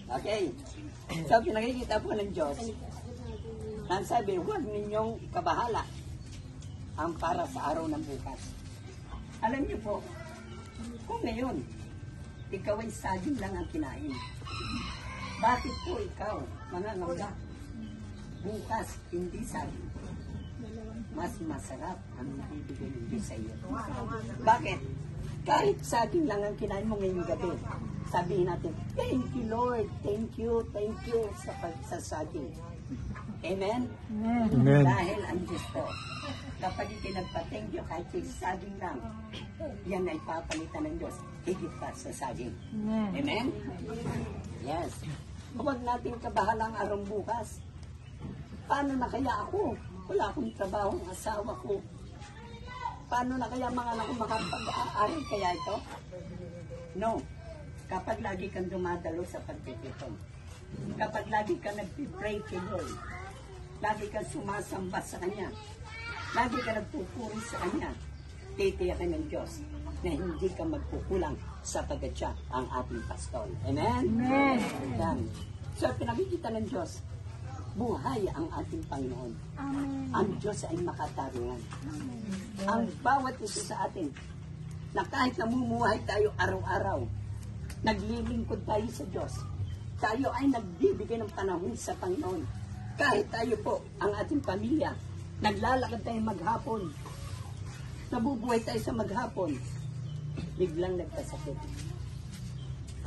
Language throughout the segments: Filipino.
Okay. So, pinakikita po ng Diyos, ang sabi, huwag ninyong kabahala ang para sa araw ng bukas. Alam niyo po, kung ngayon, ikaw ay saging lang ang kinain, bakit po ikaw, mangangamba, bukas, hindi saging? Mas masarap ang nabibigay ng Diyos sa iyo. Bakit? Kahit saging lang ang kinain mo ngayong gabi, sabihin natin, thank you Lord, thank you sa saging. Amen? Amen. Dahil ang Diyos po, kapag ikinagpa-thank you kahit saging lang, yan ay papalitan ng Diyos, higit pa sa saging. Amen? Yes. Huwag natin kabahalang araw bukas. Paano na kaya ako? Wala akong trabaho, ang asawa ko. Paano na kaya mga anak ko makapag-aaral kaya ito? No. Kapag lagi kang dumadalo sa pagtitipon, kapag lagi kang nag-pray kay Lord, lagi kang sumasamba sa Kanya, lagi kang nagpupuri sa Kanya, titiyakin ng Diyos na hindi ka magkukulang sapagkat siya ang ating pastol. Amen? Amen. Amen. So, pinakikita ng Diyos, buhay ang ating Panginoon. Amen. Ang Diyos ay makatarungan. Ang bawat isa sa atin, na kahit namumuhay tayo araw-araw, naglilingkod tayo sa Diyos, tayo ay nagbibigay ng panahon sa Panginoon. Kahit tayo po, ang ating pamilya, naglalakad tayo maghapon, nabubuhay tayo sa maghapon, biglang nagkasakit.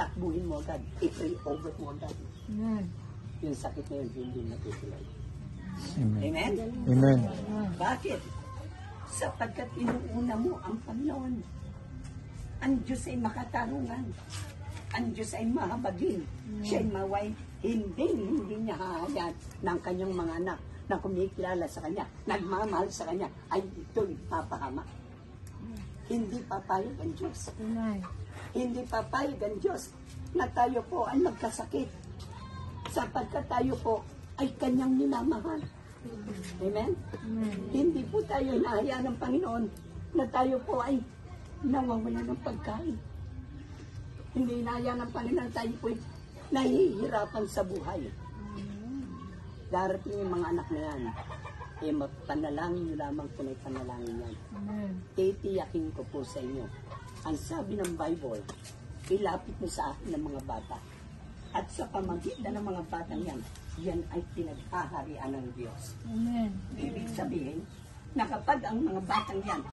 Takbuhin mo agad, i-pray over mo agad. Amen. Yung sakit na yun, hindi natutuloy. Amen. Amen? Amen. Bakit? Sapagkat inuuna mo ang Panginoon. Ang Diyos ay makatarungan. Ang Diyos ay mahabagin. Siya ay maway. Hindi niya hahayaan ng kanyang mga anak na kumikilala sa Kanya, nagmamahal sa Kanya, ay ito'y papahama. Hindi papayag ang Diyos. Hindi papayag ang Diyos na tayo po ay magkasakit. Sapagkat tayo po ay Kanyang minamahal. Amen? Hindi po tayo hinahayaan ng Panginoon na tayo po ay nawawala ng pagkain. Hindi hinahayaan ng Panginoon na tayo po ay nahihirapan sa buhay. Darating yung mga anak na yan, eh panalangin nyo lamang kung ay panalangin yan. Titiyakin ko po sa inyo. Ang sabi ng Bible, ilapit mo sa akin ng mga bata. At sa pamagitan ng mga batang yan, yan ay pinaghaharian ng Diyos. Amen. Ibig sabihin, na kapag ang mga batang yan